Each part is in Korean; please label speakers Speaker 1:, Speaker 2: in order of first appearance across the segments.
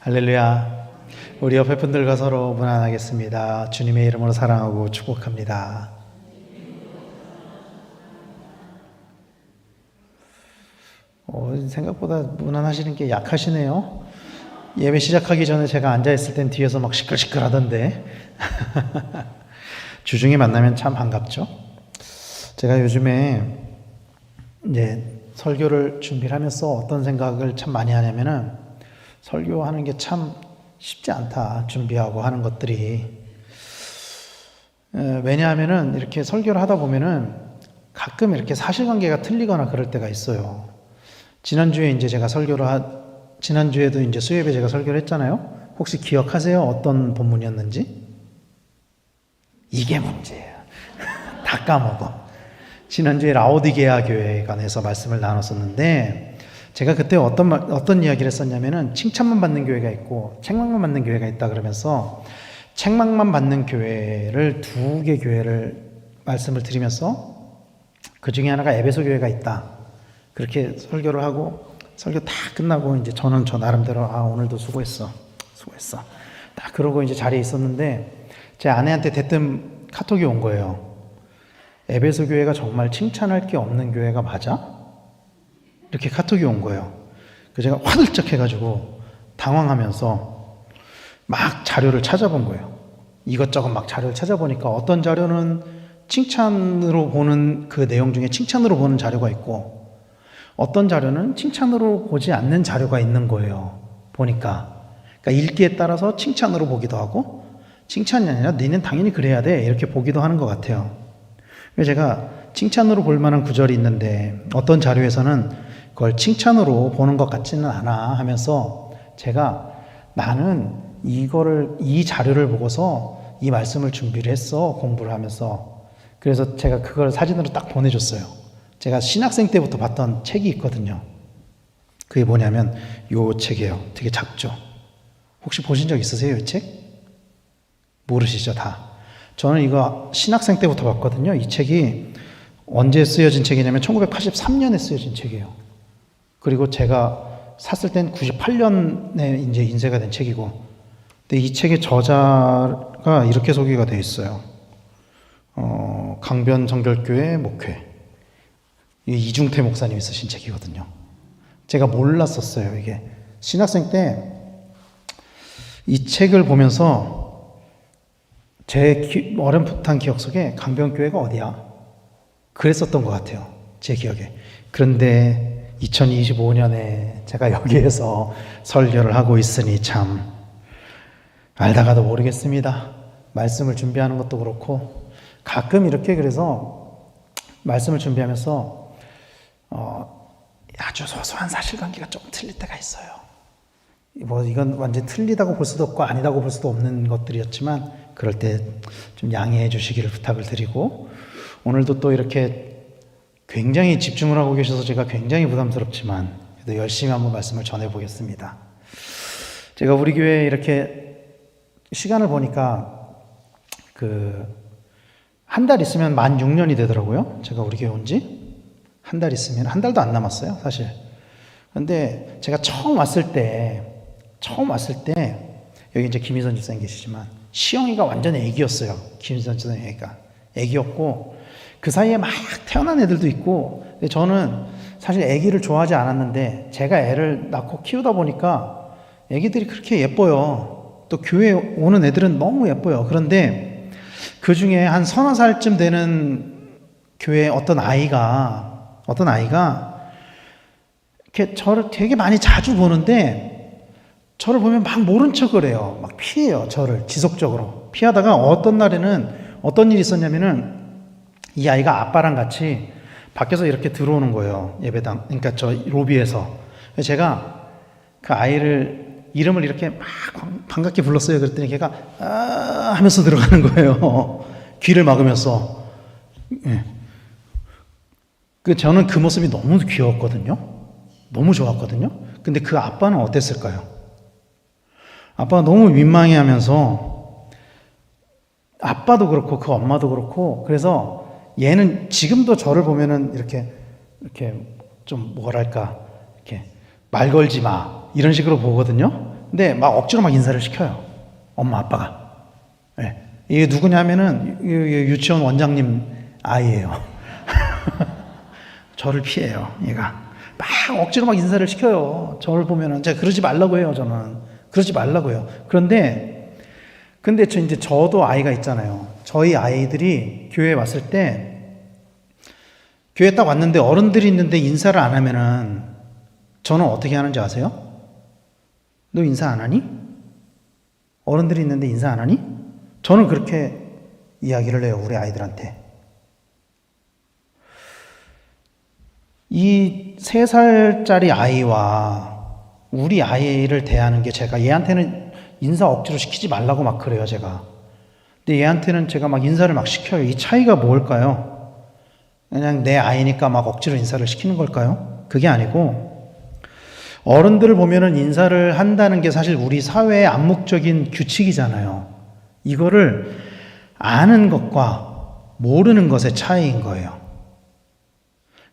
Speaker 1: 할렐루야. 우리 옆에 분들과 서로 문안하겠습니다. 주님의 이름으로 사랑하고 축복합니다. 생각보다 문안하시는 게 약하시네요. 예배 시작하기 전에 제가 앉아있을 땐 뒤에서 막 시끌시끌 하던데 주중에 만나면 참 반갑죠. 제가 요즘에 이제 설교를 준비를 하면서 어떤 생각을 참 많이 하냐면은 설교하는 게 참 쉽지 않다. 준비하고 하는 것들이. 왜냐하면은 이렇게 설교를 하다 보면은 가끔 이렇게 사실관계가 틀리거나 그럴 때가 있어요. 지난주에 이제 제가 지난주에도 이제 수요예배 제가 설교를 했잖아요. 혹시 기억하세요? 어떤 본문이었는지? 이게 문제예요. 다 까먹어. 지난주에 라오디게아 교회에 관해서 말씀을 나눴었는데, 제가 그때 어떤 이야기를 했었냐면은 칭찬만 받는 교회가 있고 책망만 받는 교회가 있다 그러면서 책망만 받는 교회를 두 개 교회를 말씀을 드리면서 그 중에 하나가 에베소 교회가 있다. 그렇게 설교를 하고 설교 다 끝나고 이제 저는 저 나름대로 오늘도 수고했어. 딱 그러고 이제 자리에 있었는데 제 아내한테 대뜸 카톡이 온 거예요. 에베소 교회가 정말 칭찬할 게 없는 교회가 맞아? 이렇게 카톡이 온 거예요. 그래서 제가 화들짝 해가지고 당황하면서 막 자료를 찾아본 거예요. 이것저것 막 자료를 찾아보니까 어떤 자료는 칭찬으로 보는 그 내용 중에 칭찬으로 보는 자료가 있고 어떤 자료는 칭찬으로 보지 않는 자료가 있는 거예요. 보니까. 그러니까 읽기에 따라서 칭찬으로 보기도 하고 칭찬이 아니라 너는 당연히 그래야 돼 이렇게 보기도 하는 것 같아요. 그래서 제가 칭찬으로 볼 만한 구절이 있는데 어떤 자료에서는 그걸 칭찬으로 보는 것 같지는 않아 하면서 제가 나는 이 자료를 보고서 이 말씀을 준비를 했어. 공부를 하면서. 그래서 제가 그걸 사진으로 딱 보내줬어요. 제가 신학생 때부터 봤던 책이 있거든요. 그게 뭐냐면 요 책이에요. 되게 작죠. 혹시 보신 적 있으세요? 이 책? 모르시죠? 다. 저는 이거 신학생 때부터 봤거든요. 이 책이 언제 쓰여진 책이냐면 1983년에 쓰여진 책이에요. 그리고 제가 샀을 땐 98년에 이제 인쇄가 된 책이고, 근데 이 책의 저자가 이렇게 소개가 되어 있어요. 강변 정결교회 목회. 이중태 목사님이 쓰신 책이거든요. 제가 몰랐었어요, 이게. 신학생 때 이 책을 보면서 제 어렴풋한 기억 속에 강변교회가 어디야? 그랬었던 것 같아요. 제 기억에. 그런데 2025년에 제가 여기에서 설교를 하고 있으니 참 알다가도 모르겠습니다. 말씀을 준비하는 것도 그렇고 가끔 이렇게 그래서 말씀을 준비하면서 아주 소소한 사실관계가 좀 틀릴 때가 있어요. 이건 완전 틀리다고 볼 수도 없고 아니다고 볼 수도 없는 것들이었지만 그럴 때 좀 양해해 주시기를 부탁을 드리고 오늘도 또 이렇게 굉장히 집중을 하고 계셔서 제가 굉장히 부담스럽지만 그래도 열심히 한번 말씀을 전해보겠습니다. 제가 우리 교회에 이렇게 시간을 보니까 한 달 있으면 만 6년이 되더라고요. 제가 우리 교회 온 지 한 달 있으면 한 달도 안 남았어요, 사실. 그런데 제가 처음 왔을 때 여기 이제 김희선 집사님 계시지만 시영이가 완전 애기였어요. 김희선 집사님 애기였고 그 사이에 막 태어난 애들도 있고 근데 저는 사실 애기를 좋아하지 않았는데 제가 애를 낳고 키우다 보니까 애기들이 그렇게 예뻐요. 또 교회에 오는 애들은 너무 예뻐요. 그런데 그 중에 한 서너 살쯤 되는 교회 어떤 아이가 이렇게 저를 되게 많이 자주 보는데 저를 보면 막 모른 척을 해요. 막 피해요. 저를 지속적으로 피하다가 어떤 날에는 어떤 일이 있었냐면은 이 아이가 아빠랑 같이 밖에서 이렇게 들어오는 거예요. 예배당. 그러니까 저 로비에서. 제가 그 아이를 이름을 이렇게 막 반갑게 불렀어요. 그랬더니 걔가 하면서 들어가는 거예요. 귀를 막으면서. 예. 저는 그 모습이 너무 귀여웠거든요. 너무 좋았거든요. 근데 그 아빠는 어땠을까요? 아빠가 너무 민망해하면서 아빠도 그렇고 그 엄마도 그렇고 그래서 얘는 지금도 저를 보면은 이렇게 좀 뭐랄까 이렇게 말 걸지 마 이런 식으로 보거든요. 근데 막 억지로 막 인사를 시켜요. 엄마, 아빠가. 네. 이게 누구냐면은 유치원 원장님 아이예요. 저를 피해요, 얘가. 막 억지로 막 인사를 시켜요. 저를 보면은. 제가 그러지 말라고 해요, 저는. 그러지 말라고 해요. 근데 저도 아이가 있잖아요. 저희 아이들이 교회에 왔을 때, 교회에 딱 왔는데 어른들이 있는데 인사를 안 하면은 저는 어떻게 하는지 아세요? 너 인사 안 하니? 어른들이 있는데 인사 안 하니? 저는 그렇게 이야기를 해요, 우리 아이들한테. 이 3살짜리 아이와 우리 아이를 대하는 게 제가 얘한테는 인사 억지로 시키지 말라고 막 그래요, 제가. 근데 얘한테는 제가 막 인사를 막 시켜요. 이 차이가 뭘까요? 그냥 내 아이니까 막 억지로 인사를 시키는 걸까요? 그게 아니고, 어른들을 보면은 인사를 한다는 게 사실 우리 사회의 암묵적인 규칙이잖아요. 이거를 아는 것과 모르는 것의 차이인 거예요.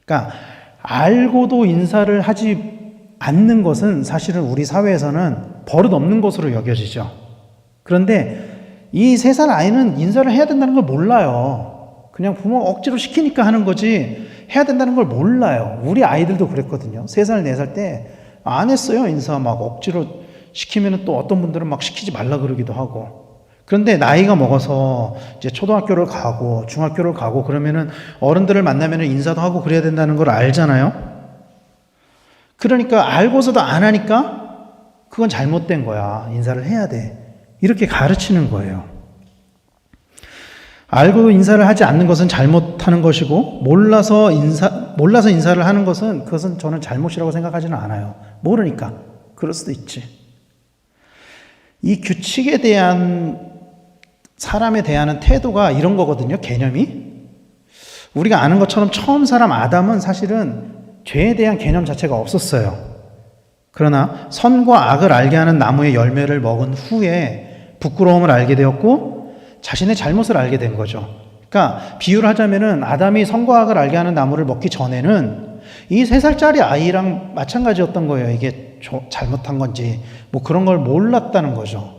Speaker 1: 그러니까 알고도 인사를 하지 않는 것은 사실은 우리 사회에서는 버릇없는 것으로 여겨지죠. 그런데 이 3살 아이는 인사를 해야 된다는 걸 몰라요. 그냥 부모가 억지로 시키니까 하는 거지 해야 된다는 걸 몰라요. 우리 아이들도 그랬거든요. 3살, 4살 때 안 했어요. 인사 막 억지로 시키면 또 어떤 분들은 막 시키지 말라 그러기도 하고. 그런데 나이가 먹어서 이제 초등학교를 가고 중학교를 가고 그러면은 어른들을 만나면 인사도 하고 그래야 된다는 걸 알잖아요. 그러니까 알고서도 안 하니까 그건 잘못된 거야. 인사를 해야 돼. 이렇게 가르치는 거예요. 알고도 인사를 하지 않는 것은 잘못하는 것이고 몰라서 인사를 하는 것은 그것은 저는 잘못이라고 생각하지는 않아요. 모르니까. 그럴 수도 있지. 이 규칙에 대한 사람에 대한 태도가 이런 거거든요. 개념이. 우리가 아는 것처럼 처음 사람 아담은 사실은 죄에 대한 개념 자체가 없었어요. 그러나 선과 악을 알게 하는 나무의 열매를 먹은 후에 부끄러움을 알게 되었고 자신의 잘못을 알게 된 거죠. 그러니까 비유를 하자면은 아담이 선과 악을 알게 하는 나무를 먹기 전에는 이 3살짜리 아이랑 마찬가지였던 거예요. 이게 잘못한 건지 뭐 그런 걸 몰랐다는 거죠.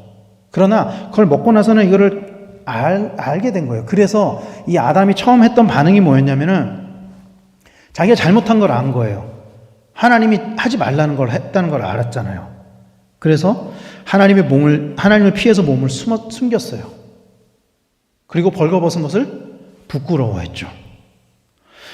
Speaker 1: 그러나 그걸 먹고 나서는 이거를 알게 된 거예요. 그래서 이 아담이 처음 했던 반응이 뭐였냐면은 자기가 잘못한 걸 안 거예요. 하나님이 하지 말라는 걸 했다는 걸 알았잖아요. 그래서 하나님을 피해서 몸을 숨겼어요. 그리고 벌거벗은 것을 부끄러워했죠.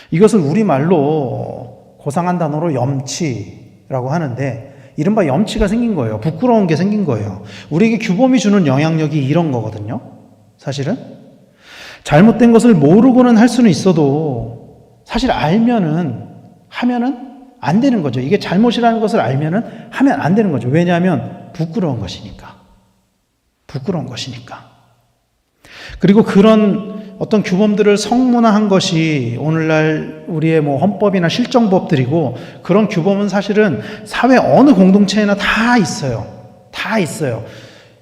Speaker 1: 이것을 우리말로 고상한 단어로 염치라고 하는데 이른바 염치가 생긴 거예요. 부끄러운 게 생긴 거예요. 우리에게 규범이 주는 영향력이 이런 거거든요. 사실은 잘못된 것을 모르고는 할 수는 있어도 사실 하면은 안 되는 거죠. 이게 잘못이라는 것을 알면은 하면 안 되는 거죠. 왜냐하면 부끄러운 것이니까. 그리고 그런 어떤 규범들을 성문화한 것이 오늘날 우리의 헌법이나 실정법들이고 그런 규범은 사실은 사회 어느 공동체에나 다 있어요. 다 있어요.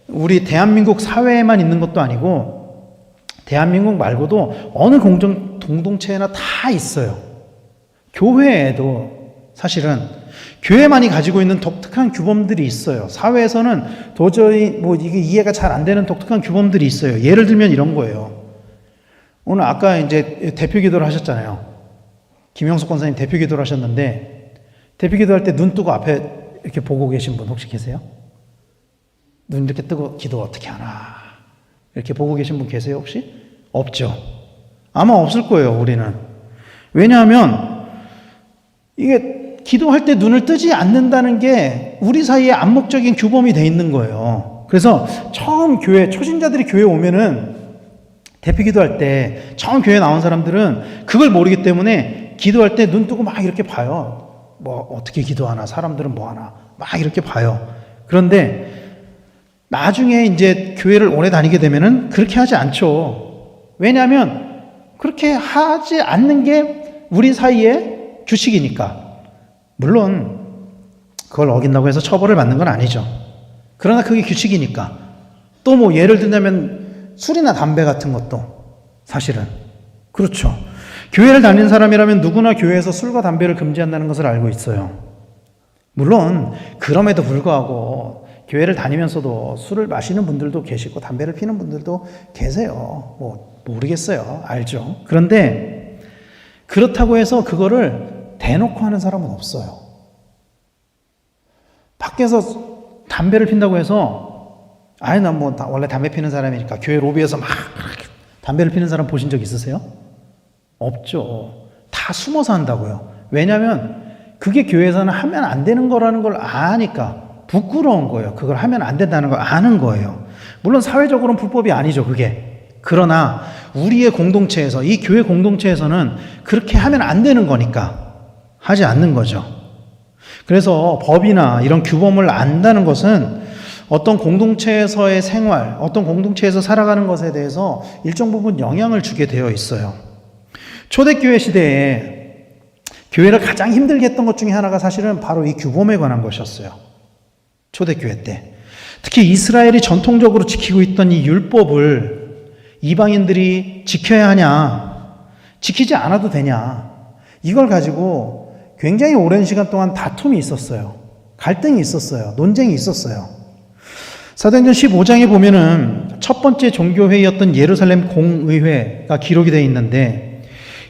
Speaker 1: 우리 대한민국 사회에만 있는 것도 아니고 대한민국 말고도 어느 공동체에나 다 있어요. 교회에도 사실은 교회만이 가지고 있는 독특한 규범들이 있어요. 사회에서는 도저히 이게 이해가 잘 안 되는 독특한 규범들이 있어요. 예를 들면 이런 거예요. 오늘 아까 이제 대표 기도를 하셨잖아요. 김영숙 권사님 대표 기도를 하셨는데 대표 기도할 때 눈 뜨고 앞에 이렇게 보고 계신 분 혹시 계세요? 눈 이렇게 뜨고 기도 어떻게 하나 이렇게 보고 계신 분 계세요 혹시? 없죠. 아마 없을 거예요. 우리는. 왜냐하면 이게 기도할 때 눈을 뜨지 않는다는 게 우리 사이에 암묵적인 규범이 돼 있는 거예요. 그래서 처음 초신자들이 교회 오면은 대표 기도할 때 처음 교회 나온 사람들은 그걸 모르기 때문에 기도할 때 눈 뜨고 막 이렇게 봐요. 어떻게 기도하나, 사람들은 뭐 하나, 막 이렇게 봐요. 그런데 나중에 이제 교회를 오래 다니게 되면은 그렇게 하지 않죠. 왜냐하면 그렇게 하지 않는 게 우리 사이의 규칙이니까. 물론 그걸 어긴다고 해서 처벌을 받는 건 아니죠. 그러나 그게 규칙이니까. 또 예를 들자면 술이나 담배 같은 것도 사실은 그렇죠. 교회를 다니는 사람이라면 누구나 교회에서 술과 담배를 금지한다는 것을 알고 있어요. 물론 그럼에도 불구하고 교회를 다니면서도 술을 마시는 분들도 계시고 담배를 피는 분들도 계세요. 뭐 모르겠어요. 알죠. 그런데 그렇다고 해서 그거를 대놓고 하는 사람은 없어요. 밖에서 담배를 핀다고 해서 난 뭐 원래 담배 피는 사람이니까 교회 로비에서 막 담배를 피는 사람 보신 적 있으세요? 없죠. 다 숨어서 한다고요. 왜냐하면 그게 교회에서는 하면 안 되는 거라는 걸 아니까 부끄러운 거예요. 그걸 하면 안 된다는 걸 아는 거예요. 물론 사회적으로는 불법이 아니죠, 그게. 그러나 우리의 공동체에서, 이 교회 공동체에서는 그렇게 하면 안 되는 거니까 하지 않는 거죠. 그래서 법이나 이런 규범을 안다는 것은 어떤 공동체에서의 생활, 어떤 공동체에서 살아가는 것에 대해서 일정 부분 영향을 주게 되어 있어요. 초대교회 시대에 교회를 가장 힘들게 했던 것 중에 하나가 사실은 바로 이 규범에 관한 것이었어요. 초대교회 때. 특히 이스라엘이 전통적으로 지키고 있던 이 율법을 이방인들이 지켜야 하냐, 지키지 않아도 되냐, 이걸 가지고 굉장히 오랜 시간 동안 다툼이 있었어요. 갈등이 있었어요. 논쟁이 있었어요. 사도행전 15장에 보면은 첫 번째 종교회의였던 예루살렘 공의회가 기록이 되어 있는데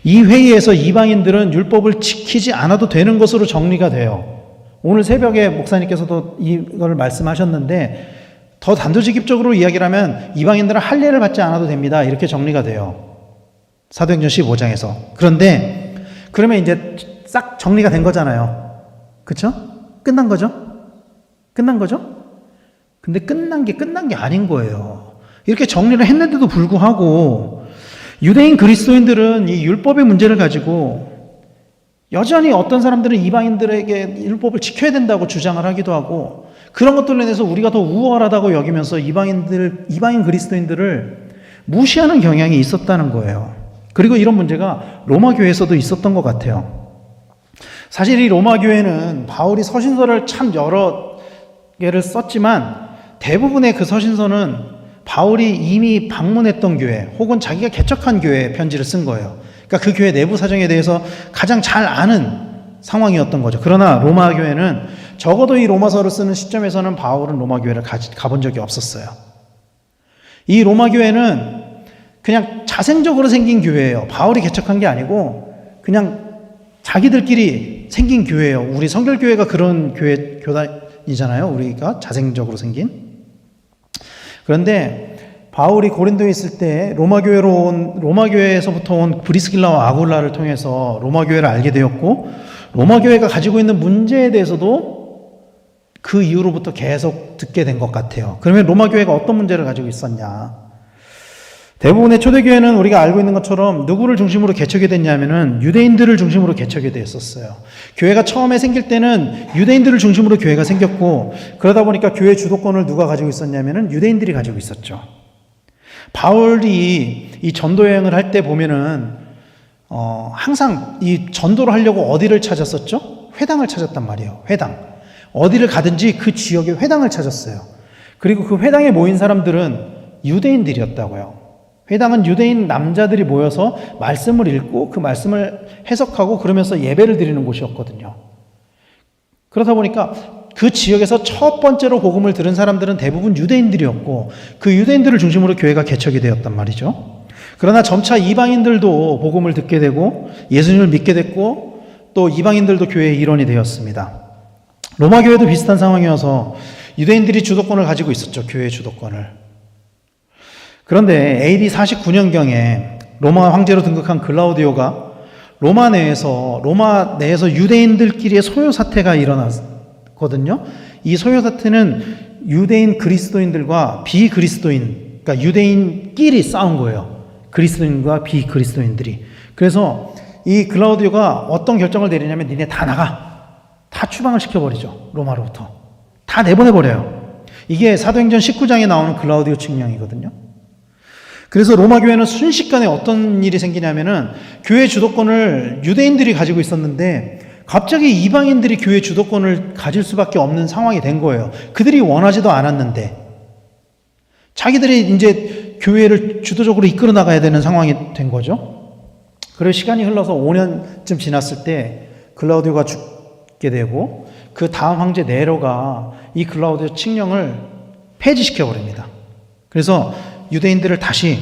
Speaker 1: 이 회의에서 이방인들은 율법을 지키지 않아도 되는 것으로 정리가 돼요. 오늘 새벽에 목사님께서도 이걸 말씀하셨는데 더 단도직입적으로 이야기를 하면 이방인들은 할례를 받지 않아도 됩니다. 이렇게 정리가 돼요. 사도행전 15장에서. 그런데 그러면 이제 싹 정리가 된 거잖아요. 그렇죠? 끝난 거죠? 끝난 거죠? 근데 끝난 게 아닌 거예요. 이렇게 정리를 했는데도 불구하고 유대인 그리스도인들은 이 율법의 문제를 가지고 여전히 어떤 사람들은 이방인들에게 율법을 지켜야 된다고 주장을 하기도 하고 그런 것들로 인해서 우리가 더 우월하다고 여기면서 이방인 그리스도인들을 무시하는 경향이 있었다는 거예요. 그리고 이런 문제가 로마 교회에서도 있었던 것 같아요. 사실 이 로마 교회는 바울이 서신서를 참 여러 개를 썼지만 대부분의 그 서신서는 바울이 이미 방문했던 교회 혹은 자기가 개척한 교회에 편지를 쓴 거예요. 그러니까 그 교회 내부 사정에 대해서 가장 잘 아는 상황이었던 거죠. 그러나 로마 교회는 적어도 이 로마서를 쓰는 시점에서는 바울은 로마 교회를 가본 적이 없었어요. 이 로마 교회는 그냥 자생적으로 생긴 교회예요. 바울이 개척한 게 아니고 그냥 자기들끼리 생긴 교회예요. 우리 성결교회가 그런 교단이잖아요. 우리가 자생적으로 생긴. 그런데 바울이 고린도에 있을 때 로마 교회에서부터 온 브리스길라와 아굴라를 통해서 로마 교회를 알게 되었고 로마 교회가 가지고 있는 문제에 대해서도 그 이후로부터 계속 듣게 된 것 같아요. 그러면 로마 교회가 어떤 문제를 가지고 있었냐? 대부분의 초대교회는 우리가 알고 있는 것처럼 누구를 중심으로 개척이 됐냐면은 유대인들을 중심으로 개척이 됐었어요. 교회가 처음에 생길 때는 유대인들을 중심으로 교회가 생겼고 그러다 보니까 교회 주도권을 누가 가지고 있었냐면은 유대인들이 가지고 있었죠. 바울이 이 전도 여행을 할 때 보면은 항상 이 전도를 하려고 어디를 찾았었죠? 회당을 찾았단 말이에요. 회당. 어디를 가든지 그 지역에 회당을 찾았어요. 그리고 그 회당에 모인 사람들은 유대인들이었다고요. 회당은 유대인 남자들이 모여서 말씀을 읽고 그 말씀을 해석하고 그러면서 예배를 드리는 곳이었거든요. 그러다 보니까 그 지역에서 첫 번째로 복음을 들은 사람들은 대부분 유대인들이었고 그 유대인들을 중심으로 교회가 개척이 되었단 말이죠. 그러나 점차 이방인들도 복음을 듣게 되고 예수님을 믿게 됐고 또 이방인들도 교회의 일원이 되었습니다. 로마 교회도 비슷한 상황이어서 유대인들이 주도권을 가지고 있었죠. 교회의 주도권을. 그런데 AD 49년경에 로마 황제로 등극한 글라우디오가 로마 내에서 유대인들끼리의 소요 사태가 일어났거든요. 이 소요 사태는 유대인 그리스도인들과 비그리스도인, 그러니까 유대인끼리 싸운 거예요. 그리스도인과 비그리스도인들이. 그래서 이 글라우디오가 어떤 결정을 내리냐면 니네 다 나가. 다 추방을 시켜버리죠. 로마로부터. 다 내보내버려요. 이게 사도행전 19장에 나오는 글라우디오 칙령이거든요. 그래서 로마 교회는 순식간에 어떤 일이 생기냐면은 교회 주도권을 유대인들이 가지고 있었는데 갑자기 이방인들이 교회 주도권을 가질 수밖에 없는 상황이 된 거예요. 그들이 원하지도 않았는데 자기들이 이제 교회를 주도적으로 이끌어 나가야 되는 상황이 된 거죠. 그리고 시간이 흘러서 5년쯤 지났을 때 글라우디오가 죽게 되고 그 다음 황제 네로가 이 글라우디오 칙령을 폐지시켜 버립니다. 그래서 유대인들을 다시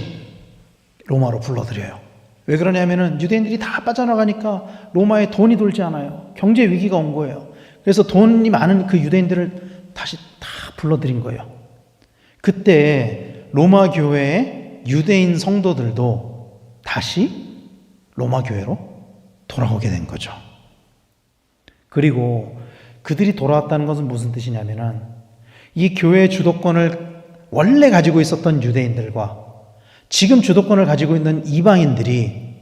Speaker 1: 로마로 불러들여요. 왜 그러냐면은 유대인들이 다 빠져나가니까 로마에 돈이 돌지 않아요. 경제 위기가 온 거예요. 그래서 돈이 많은 그 유대인들을 다시 다 불러들인 거예요. 그때 로마 교회의 유대인 성도들도 다시 로마 교회로 돌아오게 된 거죠. 그리고 그들이 돌아왔다는 것은 무슨 뜻이냐면은 이 교회의 주도권을 원래 가지고 있었던 유대인들과 지금 주도권을 가지고 있는 이방인들이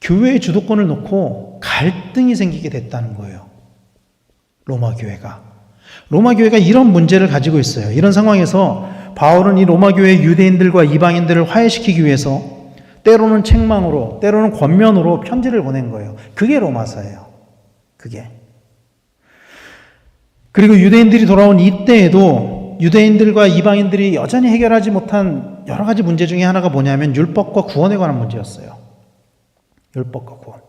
Speaker 1: 교회의 주도권을 놓고 갈등이 생기게 됐다는 거예요. 로마 교회가 이런 문제를 가지고 있어요. 이런 상황에서 바울은 이 로마 교회의 유대인들과 이방인들을 화해시키기 위해서 때로는 책망으로, 때로는 권면으로 편지를 보낸 거예요. 그게 로마서예요. 그리고 유대인들이 돌아온 이때에도 유대인들과 이방인들이 여전히 해결하지 못한 여러 가지 문제 중에 하나가 뭐냐면 율법과 구원에 관한 문제였어요. 율법과 구원.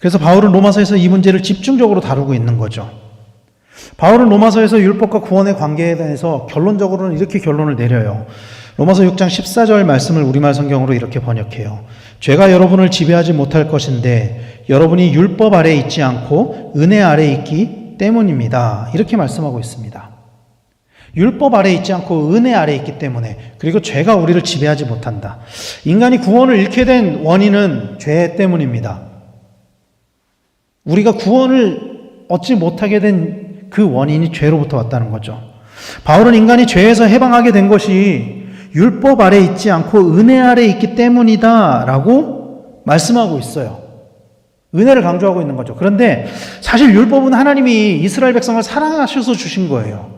Speaker 1: 그래서 바울은 로마서에서 이 문제를 집중적으로 다루고 있는 거죠. 바울은 로마서에서 율법과 구원의 관계에 대해서 결론적으로는 이렇게 결론을 내려요. 로마서 6장 14절 말씀을 우리말 성경으로 이렇게 번역해요. 죄가 여러분을 지배하지 못할 것인데 여러분이 율법 아래에 있지 않고 은혜 아래에 있기 때문입니다. 이렇게 말씀하고 있습니다. 율법 아래에 있지 않고 은혜 아래에 있기 때문에, 그리고 죄가 우리를 지배하지 못한다. 인간이 구원을 잃게 된 원인은 죄 때문입니다. 우리가 구원을 얻지 못하게 된 그 원인이 죄로부터 왔다는 거죠. 바울은 인간이 죄에서 해방하게 된 것이 율법 아래에 있지 않고 은혜 아래에 있기 때문이다 라고 말씀하고 있어요. 은혜를 강조하고 있는 거죠. 그런데 사실 율법은 하나님이 이스라엘 백성을 사랑하셔서 주신 거예요.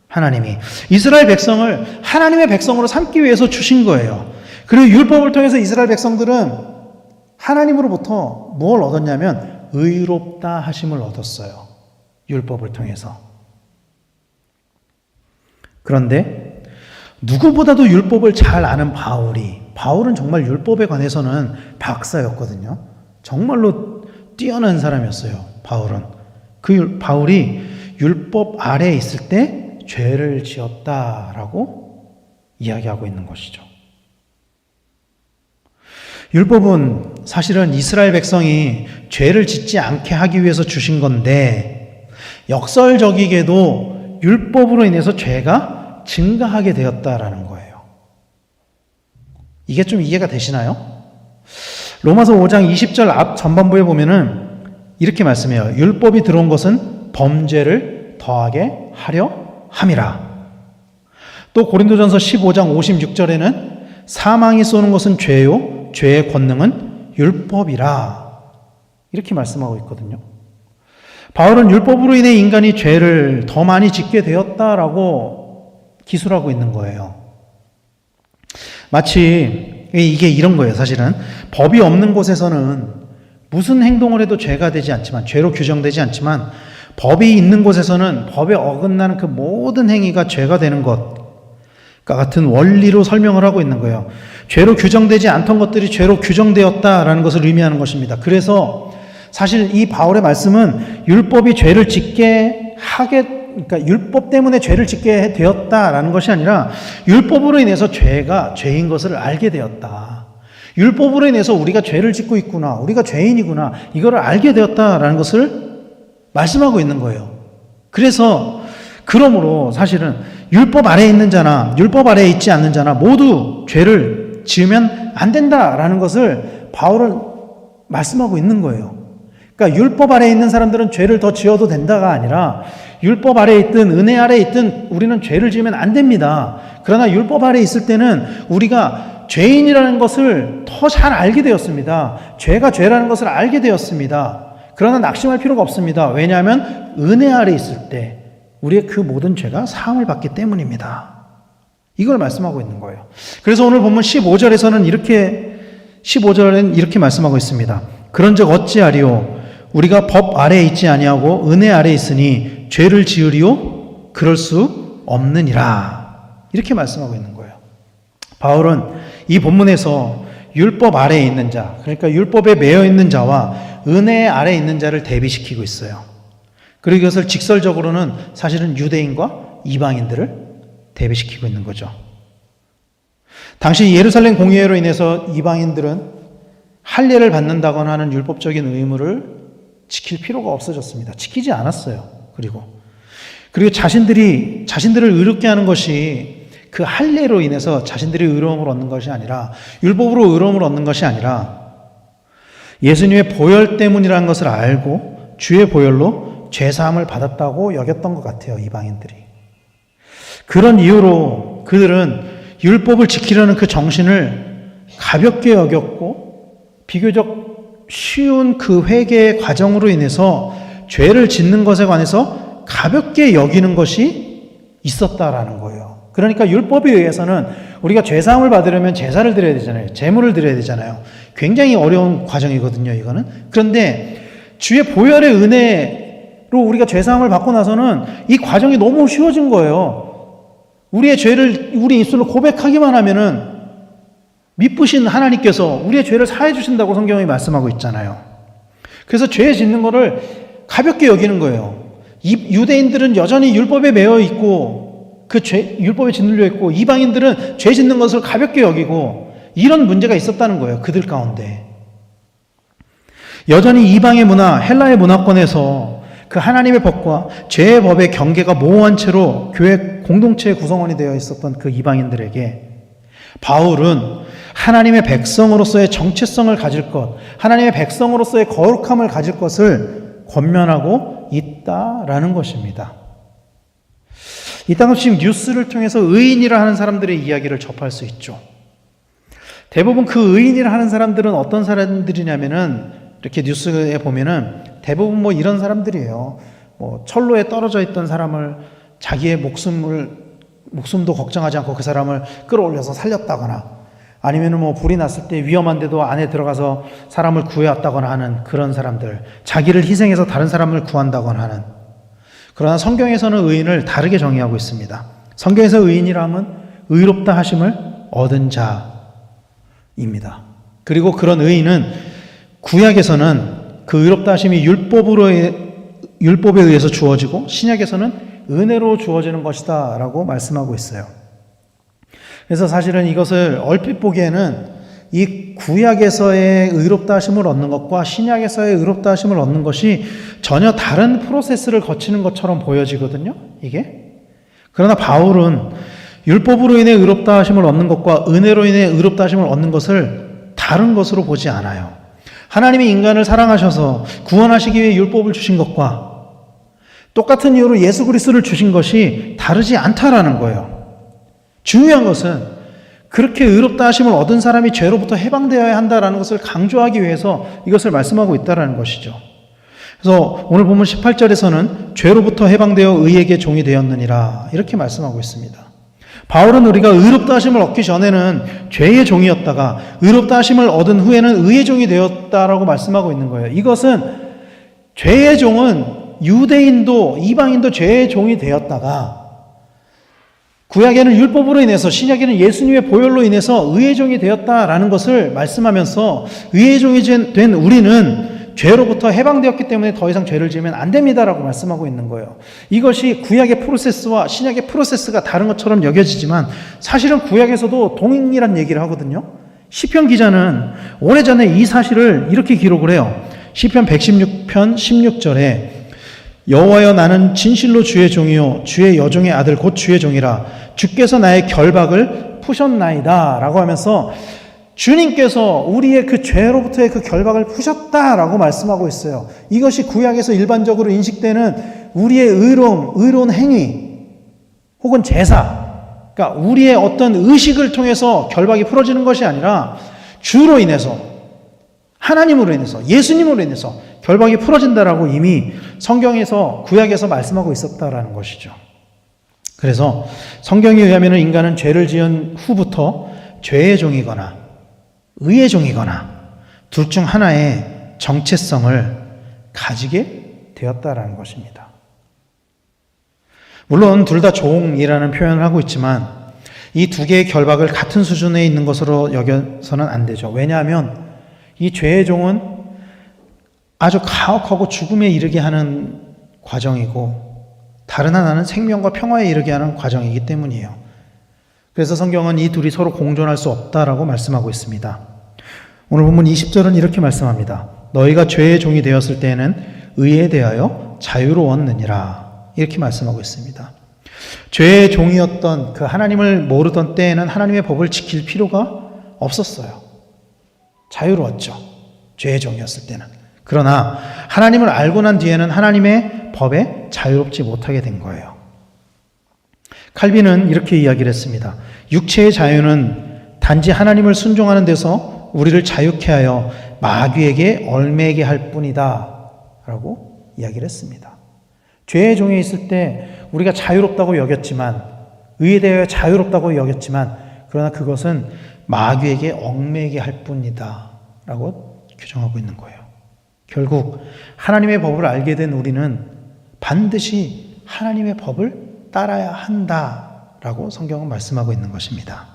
Speaker 1: 하나님이 이스라엘 백성을 하나님의 백성으로 삼기 위해서 주신 거예요. 그리고 율법을 통해서 이스라엘 백성들은 하나님으로부터 뭘 얻었냐면 의롭다 하심을 얻었어요. 율법을 통해서. 그런데 누구보다도 율법을 잘 아는 바울은 정말 율법에 관해서는 박사였거든요. 정말로 뛰어난 사람이었어요. 바울이 율법 아래에 있을 때 죄를 지었다라고 이야기하고 있는 것이죠. 율법은 사실은 이스라엘 백성이 죄를 짓지 않게 하기 위해서 주신 건데, 역설적이게도 율법으로 인해서 죄가 증가하게 되었다라는 거예요. 이게 좀 이해가 되시나요? 로마서 5장 20절 앞 전반부에 보면은 이렇게 말씀해요. 율법이 들어온 것은 범죄를 더하게 하려 함이라. 또 고린도전서 15장 56절에는 사망이 쏘는 것은 죄요, 죄의 권능은 율법이라. 이렇게 말씀하고 있거든요. 바울은 율법으로 인해 인간이 죄를 더 많이 짓게 되었다라고 기술하고 있는 거예요. 마치 이게 이런 거예요. 사실은 법이 없는 곳에서는 무슨 행동을 해도 죄가 되지 않지만, 죄로 규정되지 않지만, 법이 있는 곳에서는 법에 어긋나는 그 모든 행위가 죄가 되는 것과 같은 원리로 설명을 하고 있는 거예요. 죄로 규정되지 않던 것들이 죄로 규정되었다라는 것을 의미하는 것입니다. 그래서 사실 이 바울의 말씀은 율법이 죄를 짓게 그러니까 율법 때문에 죄를 짓게 되었다라는 것이 아니라 율법으로 인해서 죄가 죄인 것을 알게 되었다. 율법으로 인해서 우리가 죄를 짓고 있구나, 우리가 죄인이구나, 이거를 알게 되었다라는 것을 말씀하고 있는 거예요. 그러므로 사실은 율법 아래에 있는 자나 율법 아래에 있지 않는 자나 모두 죄를 지으면 안 된다라는 것을 바울은 말씀하고 있는 거예요. 그러니까 율법 아래에 있는 사람들은 죄를 더 지어도 된다가 아니라 율법 아래에 있든 은혜 아래에 있든 우리는 죄를 지으면 안 됩니다. 그러나 율법 아래에 있을 때는 우리가 죄인이라는 것을 더 잘 알게 되었습니다. 죄가 죄라는 것을 알게 되었습니다. 그러나 낙심할 필요가 없습니다. 왜냐하면 은혜 아래에 있을 때 우리의 그 모든 죄가 사함을 받기 때문입니다. 이걸 말씀하고 있는 거예요. 그래서 오늘 본문 15절에는 이렇게 말씀하고 있습니다. 그런즉 어찌하리요? 우리가 법 아래에 있지 아니하고 은혜 아래에 있으니 죄를 지으리요? 그럴 수 없느니라. 이렇게 말씀하고 있는 거예요. 바울은 이 본문에서 율법 아래에 있는 자, 그러니까 율법에 매여 있는 자와 은혜 아래에 있는 자를 대비시키고 있어요. 그리고 이것을 직설적으로는 사실은 유대인과 이방인들을 대비시키고 있는 거죠. 당시 예루살렘 공의회로 인해서 이방인들은 할례를 받는다거나 하는 율법적인 의무를 지킬 필요가 없어졌습니다. 지키지 않았어요. 그리고 자신들을 의롭게 하는 것이 그 할례로 인해서 자신들이 의로움을 얻는 것이 아니라, 율법으로 의로움을 얻는 것이 아니라 예수님의 보혈 때문이라는 것을 알고 주의 보혈로 죄사함을 받았다고 여겼던 것 같아요, 이방인들이. 그런 이유로 그들은 율법을 지키려는 그 정신을 가볍게 여겼고, 비교적 쉬운 그 회개의 과정으로 인해서 죄를 짓는 것에 관해서 가볍게 여기는 것이 있었다라는 거예요. 그러니까 율법에 의해서는 우리가 죄사함을 받으려면 제사를 드려야 되잖아요. 제물을 드려야 되잖아요. 굉장히 어려운 과정이거든요, 이거는. 그런데 주의 보혈의 은혜로 우리가 죄사함을 받고 나서는 이 과정이 너무 쉬워진 거예요. 우리의 죄를 우리 입술로 고백하기만 하면은 미쁘신 하나님께서 우리의 죄를 사해 주신다고 성경이 말씀하고 있잖아요. 그래서 죄 짓는 거를 가볍게 여기는 거예요. 유대인들은 여전히 율법에 매여 있고 율법에 짓눌려 있고, 이방인들은 죄 짓는 것을 가볍게 여기고, 이런 문제가 있었다는 거예요, 그들 가운데. 여전히 이방의 문화, 헬라의 문화권에서 그 하나님의 법과 죄의 법의 경계가 모호한 채로 교회 공동체의 구성원이 되어 있었던 그 이방인들에게 바울은 하나님의 백성으로서의 정체성을 가질 것, 하나님의 백성으로서의 거룩함을 가질 것을 권면하고 있다라는 것입니다. 이따금 지금 뉴스를 통해서 의인이라 하는 사람들의 이야기를 접할 수 있죠. 대부분 그 의인이라 하는 사람들은 어떤 사람들이냐면은, 이렇게 뉴스에 보면은 대부분 뭐 이런 사람들이에요. 뭐 철로에 떨어져 있던 사람을 자기의 목숨도 걱정하지 않고 그 사람을 끌어올려서 살렸다거나, 아니면은 뭐 불이 났을 때 위험한데도 안에 들어가서 사람을 구해왔다거나 하는 그런 사람들, 자기를 희생해서 다른 사람을 구한다거나 하는. 그러나 성경에서는 의인을 다르게 정의하고 있습니다. 성경에서 의인이라 하면 의롭다 하심을 얻은 자입니다. 그리고 그런 의인은 구약에서는 그 의롭다 하심이 율법에 의해서 주어지고, 신약에서는 은혜로 주어지는 것이다 라고 말씀하고 있어요. 그래서 사실은 이것을 얼핏 보기에는 이 구약에서의 의롭다 하심을 얻는 것과 신약에서의 의롭다 하심을 얻는 것이 전혀 다른 프로세스를 거치는 것처럼 보여지거든요, 이게. 그러나 바울은 율법으로 인해 의롭다 하심을 얻는 것과 은혜로 인해 의롭다 하심을 얻는 것을 다른 것으로 보지 않아요. 하나님이 인간을 사랑하셔서 구원하시기 위해 율법을 주신 것과 똑같은 이유로 예수 그리스도를 주신 것이 다르지 않다라는 거예요. 중요한 것은 그렇게 의롭다 하심을 얻은 사람이 죄로부터 해방되어야 한다라는 것을 강조하기 위해서 이것을 말씀하고 있다라는 것이죠. 그래서 오늘 보면 18절에서는 죄로부터 해방되어 의에게 종이 되었느니라 이렇게 말씀하고 있습니다. 바울은 우리가 의롭다 하심을 얻기 전에는 죄의 종이었다가 의롭다 하심을 얻은 후에는 의의 종이 되었다라고 말씀하고 있는 거예요. 이것은 죄의 종은 유대인도 이방인도 죄의 종이 되었다가 구약에는 율법으로 인해서, 신약에는 예수님의 보혈로 인해서 의의 종이 되었다라는 것을 말씀하면서 의의 종이 된 우리는 죄로부터 해방되었기 때문에 더 이상 죄를 지으면 안 됩니다라고 말씀하고 있는 거예요. 이것이 구약의 프로세스와 신약의 프로세스가 다른 것처럼 여겨지지만 사실은 구약에서도 동일한 얘기를 하거든요. 시편 기자는 오래전에 이 사실을 이렇게 기록을 해요. 시편 116편 16절에 여호와여 나는 진실로 주의 종이요 주의 여종의 아들 곧 주의 종이라 주께서 나의 결박을 푸셨나이다 라고 하면서 주님께서 우리의 그 죄로부터의 그 결박을 푸셨다라고 말씀하고 있어요. 이것이 구약에서 일반적으로 인식되는 우리의 의로운 행위 혹은 제사, 그러니까 우리의 어떤 의식을 통해서 결박이 풀어지는 것이 아니라 주로 인해서, 하나님으로 인해서, 예수님으로 인해서 결박이 풀어진다라고 이미 성경에서, 구약에서 말씀하고 있었다라는 것이죠. 그래서 성경에 의하면 인간은 죄를 지은 후부터 죄의 종이거나 의의 종이거나 둘 중 하나의 정체성을 가지게 되었다라는 것입니다. 물론 둘 다 종이라는 표현을 하고 있지만 이 두 개의 결박을 같은 수준에 있는 것으로 여겨서는 안 되죠. 왜냐하면 이 죄의 종은 아주 가혹하고 죽음에 이르게 하는 과정이고 다른 하나는 생명과 평화에 이르게 하는 과정이기 때문이에요. 그래서 성경은 이 둘이 서로 공존할 수 없다라고 말씀하고 있습니다. 오늘 본문 20절은 이렇게 말씀합니다. 너희가 죄의 종이 되었을 때에는 의에 대하여 자유로웠느니라. 이렇게 말씀하고 있습니다. 죄의 종이었던 그 하나님을 모르던 때에는 하나님의 법을 지킬 필요가 없었어요. 자유로웠죠. 죄의 종이었을 때는. 그러나 하나님을 알고 난 뒤에는 하나님의 법에 자유롭지 못하게 된 거예요. 칼빈은 이렇게 이야기를 했습니다. 육체의 자유는 단지 하나님을 순종하는 데서 우리를 자유케 하여 마귀에게 얽매게 할 뿐이다 라고 이야기를 했습니다. 죄의 종에 있을 때 우리가 자유롭다고 여겼지만, 의에 대하여 자유롭다고 여겼지만, 그러나 그것은 마귀에게 얽매게 할 뿐이다 라고 규정하고 있는 거예요. 결국 하나님의 법을 알게 된 우리는 반드시 하나님의 법을 따라야 한다라고 성경은 말씀하고 있는 것입니다.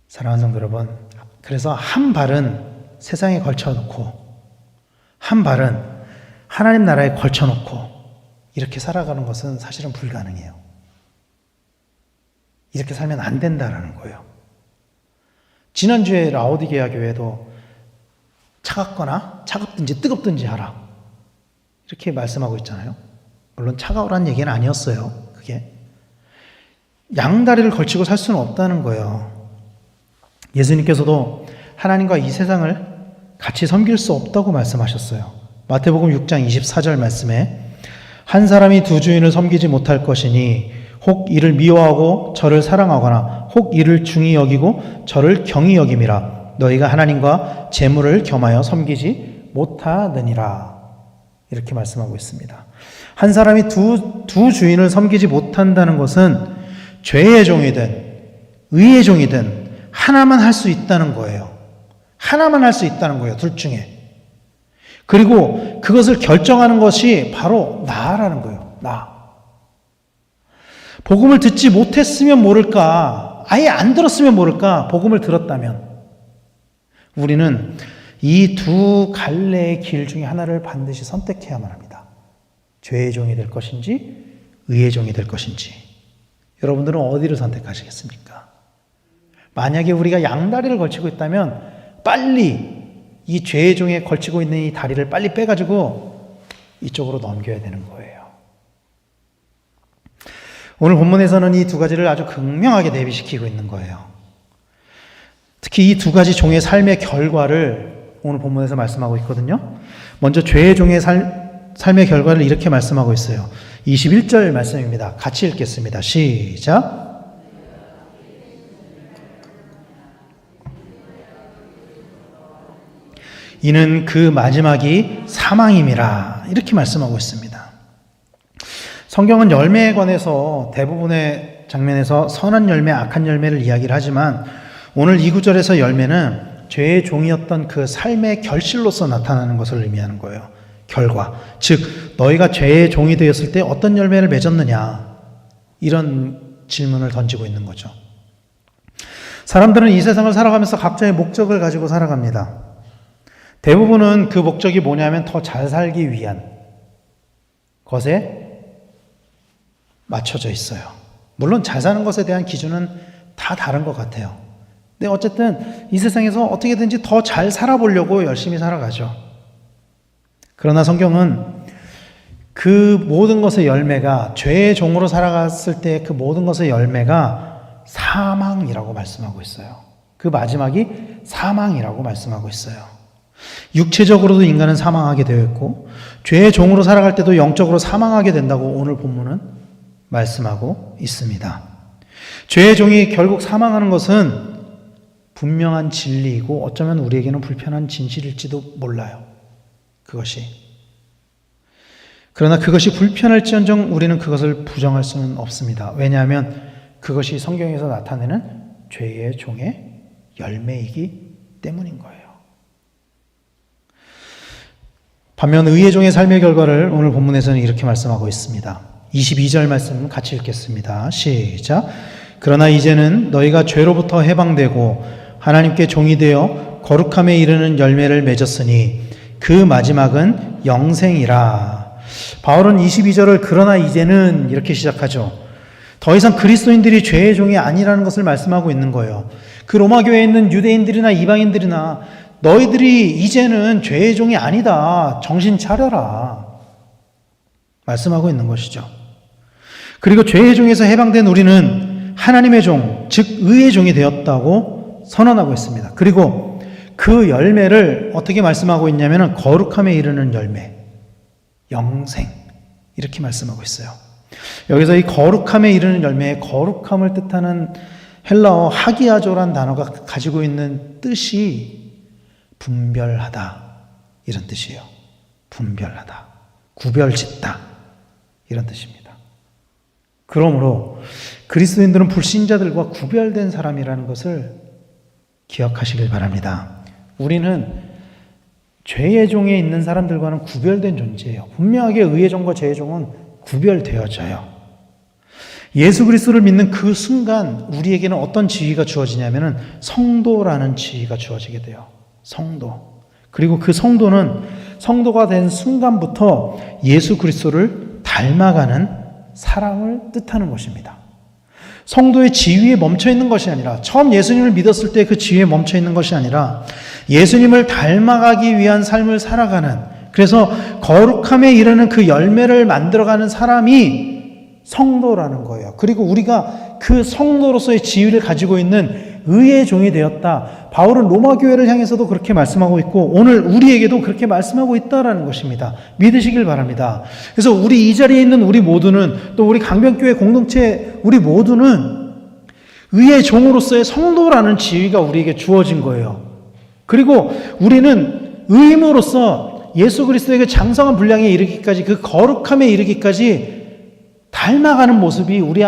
Speaker 1: 사랑하는 성도 여러분, 그래서 한 발은 세상에 걸쳐놓고 한 발은 하나님 나라에 걸쳐놓고 이렇게 살아가는 것은 사실은 불가능해요. 이렇게 살면 안 된다라는 거예요. 지난주에 라오디게아 교회도 차갑든지 뜨겁든지 하라 이렇게 말씀하고 있잖아요. 물론 차가우라는 얘기는 아니었어요. 그게 양다리를 걸치고 살 수는 없다는 거예요. 예수님께서도 하나님과 이 세상을 같이 섬길 수 없다고 말씀하셨어요. 마태복음 6장 24절 말씀에 한 사람이 두 주인을 섬기지 못할 것이니 혹 이를 미워하고 저를 사랑하거나 혹 이를 중히 여기고 저를 경히 여김이라. 너희가 하나님과 재물을 겸하여 섬기지 못하느니라. 이렇게 말씀하고 있습니다. 한 사람이 두 주인을 섬기지 못한다는 것은 죄의 종이든 의의 종이든 하나만 할 수 있다는 거예요. 하나만 할 수 있다는 거예요. 둘 중에. 그리고 그것을 결정하는 것이 바로 나라는 거예요. 나. 복음을 듣지 못했으면 모를까, 아예 안 들었으면 모를까, 복음을 들었다면 우리는 이 두 갈래의 길 중에 하나를 반드시 선택해야만 합니다. 죄의 종이 될 것인지 의의 종이 될 것인지. 여러분들은 어디를 선택하시겠습니까? 만약에 우리가 양다리를 걸치고 있다면 빨리 이 죄의 종에 걸치고 있는 이 다리를 빨리 빼가지고 이쪽으로 넘겨야 되는 거예요. 오늘 본문에서는 이 두 가지를 아주 극명하게 대비시키고 있는 거예요. 특히 이 두 가지 종의 삶의 결과를 오늘 본문에서 말씀하고 있거든요. 먼저 죄의 종의 삶의 결과를 이렇게 말씀하고 있어요. 21절 말씀입니다. 같이 읽겠습니다. 시작. 이는 그 마지막이 사망임이라. 이렇게 말씀하고 있습니다. 성경은 열매에 관해서 대부분의 장면에서 선한 열매, 악한 열매를 이야기를 하지만 오늘 이 구절에서 열매는 죄의 종이었던 그 삶의 결실로서 나타나는 것을 의미하는 거예요. 결과. 즉 너희가 죄의 종이 되었을 때 어떤 열매를 맺었느냐, 이런 질문을 던지고 있는 거죠. 사람들은 이 세상을 살아가면서 각자의 목적을 가지고 살아갑니다. 대부분은 그 목적이 뭐냐면 더 잘 살기 위한 것에 맞춰져 있어요. 물론 잘 사는 것에 대한 기준은 다 다른 것 같아요. 근데 어쨌든 이 세상에서 어떻게든지 더 잘 살아보려고 열심히 살아가죠. 그러나 성경은 그 모든 것의 열매가, 죄의 종으로 살아갔을 때 그 모든 것의 열매가 사망이라고 말씀하고 있어요. 그 마지막이 사망이라고 말씀하고 있어요. 육체적으로도 인간은 사망하게 되어 있고 죄의 종으로 살아갈 때도 영적으로 사망하게 된다고 오늘 본문은 말씀하고 있습니다. 죄의 종이 결국 사망하는 것은 분명한 진리이고 어쩌면 우리에게는 불편한 진실일지도 몰라요. 그것이. 그러나 그것이 불편할지언정 우리는 그것을 부정할 수는 없습니다. 왜냐하면 그것이 성경에서 나타내는 죄의 종의 열매이기 때문인 거예요. 반면 의의 종의 삶의 결과를 오늘 본문에서는 이렇게 말씀하고 있습니다. 22절 말씀 같이 읽겠습니다. 시작. 그러나 이제는 너희가 죄로부터 해방되고 하나님께 종이 되어 거룩함에 이르는 열매를 맺었으니 그 마지막은 영생이라. 바울은 22절을 그러나 이제는 이렇게 시작하죠. 더 이상 그리스도인들이 죄의 종이 아니라는 것을 말씀하고 있는 거예요. 그 로마 교회에 있는 유대인들이나 이방인들이나 너희들이 이제는 죄의 종이 아니다. 정신 차려라. 말씀하고 있는 것이죠. 그리고 죄의 종에서 해방된 우리는 하나님의 종, 즉 의의 종이 되었다고 선언하고 있습니다. 그리고 그 열매를 어떻게 말씀하고 있냐면 거룩함에 이르는 열매, 영생, 이렇게 말씀하고 있어요. 여기서 이 거룩함에 이르는 열매의 거룩함을 뜻하는 헬라어 하기아조란 단어가 가지고 있는 뜻이 분별하다, 이런 뜻이에요. 분별하다, 구별짓다, 이런 뜻입니다. 그러므로 그리스도인들은 불신자들과 구별된 사람이라는 것을 기억하시길 바랍니다. 우리는 죄의 종에 있는 사람들과는 구별된 존재예요. 분명하게 의의 종과 죄의 종은 구별되어져요. 예수 그리스도를 믿는 그 순간 우리에게는 어떤 지위가 주어지냐면 성도라는 지위가 주어지게 돼요. 성도. 그리고 그 성도는 성도가 된 순간부터 예수 그리스도를 닮아가는 사람을 뜻하는 것입니다. 성도의 지위에 멈춰 있는 것이 아니라, 처음 예수님을 믿었을 때 그 지위에 멈춰 있는 것이 아니라 예수님을 닮아가기 위한 삶을 살아가는, 그래서 거룩함에 이르는 그 열매를 만들어가는 사람이 성도라는 거예요. 그리고 우리가 그 성도로서의 지위를 가지고 있는 의의 종이 되었다. 바울은 로마 교회를 향해서도 그렇게 말씀하고 있고 오늘 우리에게도 그렇게 말씀하고 있다라는 것입니다. 믿으시길 바랍니다. 그래서 우리 이 자리에 있는 우리 모두는, 또 우리 강변교회 공동체 우리 모두는 의의 종으로서의 성도라는 지위가 우리에게 주어진 거예요. 그리고 우리는 의무로서 예수 그리스도의 장성한 분량에 이르기까지, 그 거룩함에 이르기까지 닮아가는 모습이 우리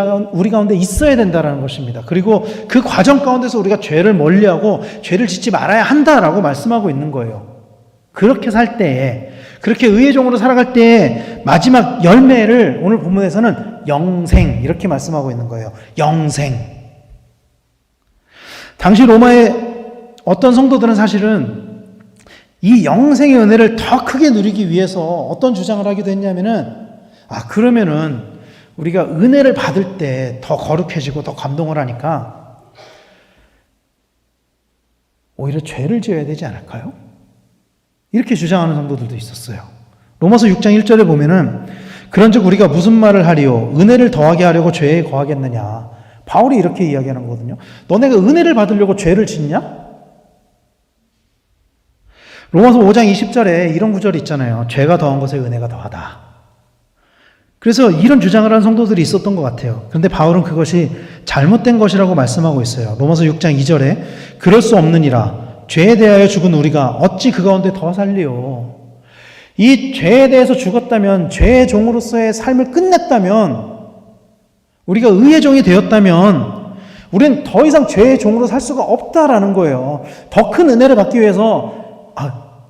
Speaker 1: 가운데 있어야 된다는 것입니다. 그리고 그 과정 가운데서 우리가 죄를 멀리하고 죄를 짓지 말아야 한다라고 말씀하고 있는 거예요. 그렇게 살 때에, 그렇게 의의 종으로 살아갈 때에 마지막 열매를 오늘 본문에서는 영생, 이렇게 말씀하고 있는 거예요. 영생. 당시 로마의 어떤 성도들은 사실은 이 영생의 은혜를 더 크게 누리기 위해서 어떤 주장을 하기도 했냐면은, 그러면은 우리가 은혜를 받을 때 더 거룩해지고 더 감동을 하니까 오히려 죄를 지어야 되지 않을까요? 이렇게 주장하는 성도들도 있었어요. 로마서 6장 1절에 보면은 그런즉 우리가 무슨 말을 하리요? 은혜를 더하게 하려고 죄에 거하겠느냐? 바울이 이렇게 이야기하는 거거든요. 너네가 은혜를 받으려고 죄를 짓냐? 로마서 5장 20절에 이런 구절이 있잖아요. 죄가 더한 것에 은혜가 더하다. 그래서 이런 주장을 한 성도들이 있었던 것 같아요. 그런데 바울은 그것이 잘못된 것이라고 말씀하고 있어요. 로마서 6장 2절에 그럴 수 없느니라. 죄에 대하여 죽은 우리가 어찌 그 가운데 더 살리요. 이 죄에 대해서 죽었다면, 죄의 종으로서의 삶을 끝냈다면, 우리가 의의 종이 되었다면 우리는 더 이상 죄의 종으로 살 수가 없다라는 거예요. 더 큰 은혜를 받기 위해서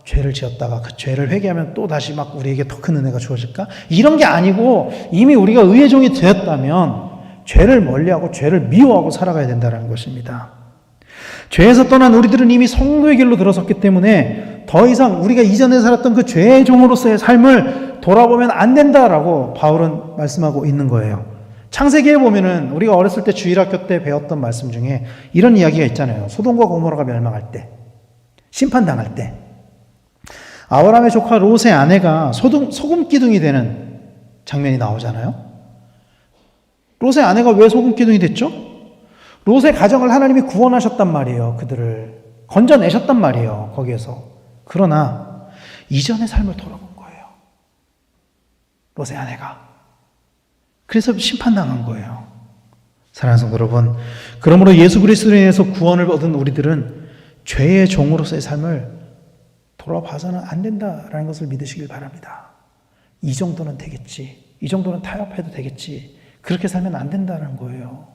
Speaker 1: 죄를 지었다가 그 죄를 회개하면 또 다시 막 우리에게 더 큰 은혜가 주어질까? 이런 게 아니고 이미 우리가 의의 종이 되었다면 죄를 멀리하고 죄를 미워하고 살아가야 된다는 것입니다. 죄에서 떠난 우리들은 이미 성도의 길로 들어섰기 때문에 더 이상 우리가 이전에 살았던 그 죄의 종으로서의 삶을 돌아보면 안 된다라고 바울은 말씀하고 있는 거예요. 창세기에 보면은 우리가 어렸을 때 주일학교 때 배웠던 말씀 중에 이런 이야기가 있잖아요. 소돔과 고모라가 멸망할 때, 심판당할 때 아브라함의 조카 롯의 아내가 소금 기둥이 되는 장면이 나오잖아요. 롯의 아내가 왜 소금 기둥이 됐죠? 롯의 가정을 하나님이 구원하셨단 말이에요. 그들을 건져내셨단 말이에요. 거기에서. 그러나 이전의 삶을 돌아본 거예요. 롯의 아내가. 그래서 심판당한 거예요. 사랑하는 성도 여러분, 그러므로 예수 그리스도로 인해서 구원을 얻은 우리들은 죄의 종으로서의 삶을 돌아봐서는 안 된다라는 것을 믿으시길 바랍니다. 이 정도는 되겠지. 이 정도는 타협해도 되겠지. 그렇게 살면 안 된다는 거예요.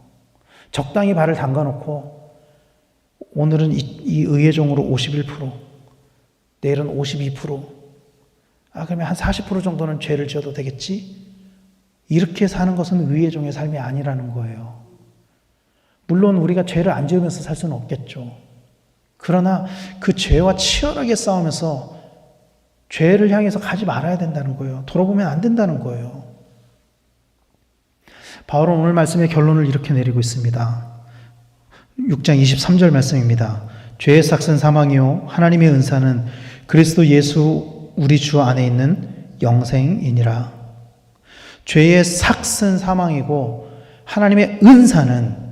Speaker 1: 적당히 발을 담가놓고 오늘은 이 의의 종으로 51%, 내일은 52%, 그러면 한 40% 정도는 죄를 지어도 되겠지? 이렇게 사는 것은 의의 종의 삶이 아니라는 거예요. 물론 우리가 죄를 안 지으면서 살 수는 없겠죠. 그러나 그 죄와 치열하게 싸우면서 죄를 향해서 가지 말아야 된다는 거예요. 돌아보면 안 된다는 거예요. 바울은 오늘 말씀의 결론을 이렇게 내리고 있습니다. 6장 23절 말씀입니다. 죄의 삭은 사망이요 하나님의 은사는 그리스도 예수 우리 주 안에 있는 영생이니라. 죄의 삭은 사망이고 하나님의 은사는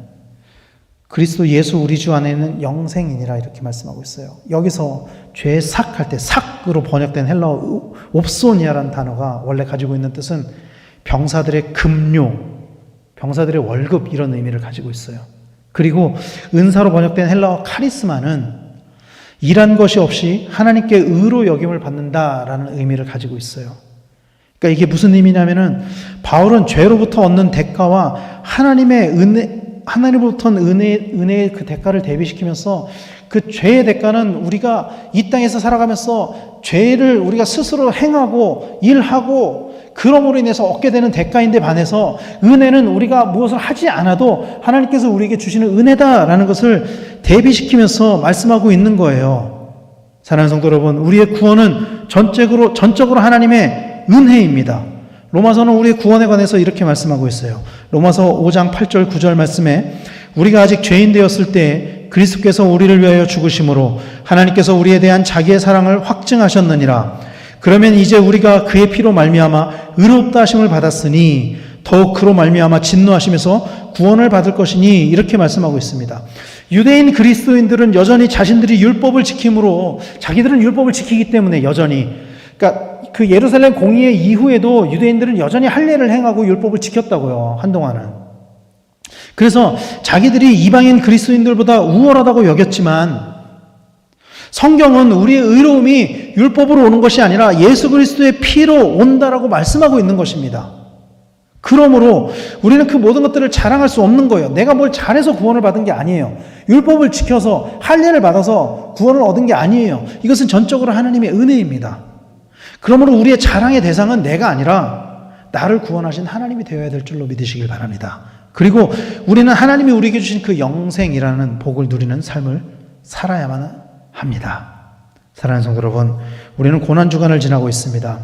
Speaker 1: 그리스도 예수 우리 주 안에 있는 영생이니라 이렇게 말씀하고 있어요. 여기서 죄의 삭할 때 삭으로 번역된 헬라어 옵소니아라는 단어가 원래 가지고 있는 뜻은 병사들의 급료, 병사들의 월급 이런 의미를 가지고 있어요. 그리고 은사로 번역된 헬라어 카리스마는 일한 것이 없이 하나님께 의로 여김을 받는다라는 의미를 가지고 있어요. 그러니까 이게 무슨 의미냐면은 바울은 죄로부터 얻는 대가와 하나님의 은혜, 하나님으로부터 은혜의 그 대가를 대비시키면서 그 죄의 대가는 우리가 이 땅에서 살아가면서 죄를 우리가 스스로 행하고 일하고 그럼으로 인해서 얻게 되는 대가인데 반해서 은혜는 우리가 무엇을 하지 않아도 하나님께서 우리에게 주시는 은혜다라는 것을 대비시키면서 말씀하고 있는 거예요. 사랑하는 성도 여러분, 우리의 구원은 전적으로 하나님의 은혜입니다. 로마서는 우리의 구원에 관해서 이렇게 말씀하고 있어요. 로마서 5장 8절 9절 말씀에 우리가 아직 죄인 되었을 때 그리스도께서 우리를 위하여 죽으심으로 하나님께서 우리에 대한 자기의 사랑을 확증하셨느니라. 그러면 이제 우리가 그의 피로 말미암아 의롭다 하심을 받았으니 더욱 그로 말미암아 진노하심에서 구원을 받을 것이니 이렇게 말씀하고 있습니다. 유대인 그리스도인들은 여전히 자신들이 율법을 지킴으로 자기들은 율법을 지키기 때문에 여전히 그러니까 그 예루살렘 공의회 이후에도 유대인들은 여전히 할례를 행하고 율법을 지켰다고요. 한동안은. 그래서 자기들이 이방인 그리스도인들보다 우월하다고 여겼지만 성경은 우리의 의로움이 율법으로 오는 것이 아니라 예수 그리스도의 피로 온다라고 말씀하고 있는 것입니다. 그러므로 우리는 그 모든 것들을 자랑할 수 없는 거예요. 내가 뭘 잘해서 구원을 받은 게 아니에요. 율법을 지켜서 할례를 받아서 구원을 얻은 게 아니에요. 이것은 전적으로 하나님의 은혜입니다. 그러므로 우리의 자랑의 대상은 내가 아니라 나를 구원하신 하나님이 되어야 될 줄로 믿으시길 바랍니다. 그리고 우리는 하나님이 우리에게 주신 그 영생이라는 복을 누리는 삶을 살아야만 합니다. 사랑하는 성도 여러분, 우리는 고난주간을 지나고 있습니다.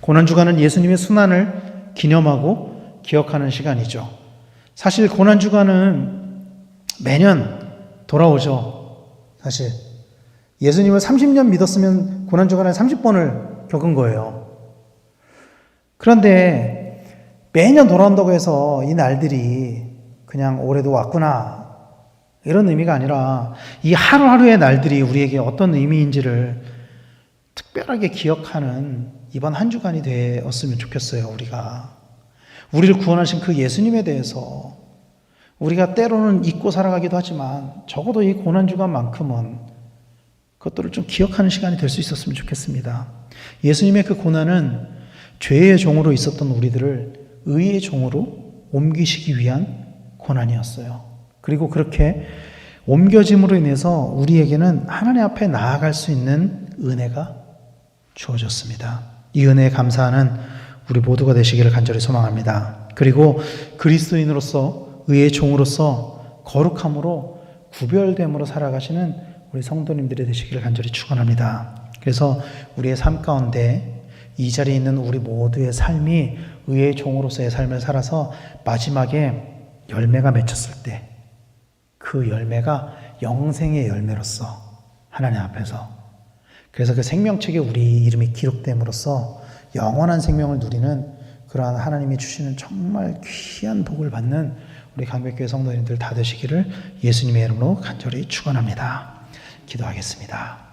Speaker 1: 고난주간은 예수님의 순환을 기념하고 기억하는 시간이죠. 사실 고난주간은 매년 돌아오죠. 사실 예수님을 30년 믿었으면 고난주간을 30번을 겪은 거예요. 그런데 매년 돌아온다고 해서 이 날들이 그냥 올해도 왔구나 이런 의미가 아니라 이 하루하루의 날들이 우리에게 어떤 의미인지를 특별하게 기억하는 이번 한 주간이 되었으면 좋겠어요. 우리를 구원하신 그 예수님에 대해서 우리가 때로는 잊고 살아가기도 하지만 적어도 이 고난주간만큼은 그것들을 좀 기억하는 시간이 될 수 있었으면 좋겠습니다. 예수님의 그 고난은 죄의 종으로 있었던 우리들을 의의 종으로 옮기시기 위한 고난이었어요. 그리고 그렇게 옮겨짐으로 인해서 우리에게는 하나님 앞에 나아갈 수 있는 은혜가 주어졌습니다. 이 은혜에 감사하는 우리 모두가 되시기를 간절히 소망합니다. 그리고 그리스도인으로서 의의 종으로서 거룩함으로 구별됨으로 살아가시는 우리 성도님들이 되시기를 간절히 축원합니다. 그래서 우리의 삶 가운데 이 자리에 있는 우리 모두의 삶이 의의 종으로서의 삶을 살아서 마지막에 열매가 맺혔을 때 그 열매가 영생의 열매로서 하나님 앞에서 그래서 그 생명책에 우리 이름이 기록됨으로써 영원한 생명을 누리는 그러한 하나님이 주시는 정말 귀한 복을 받는 우리 강백교회 성도님들 다 되시기를 예수님의 이름으로 간절히 축원합니다. 기도하겠습니다.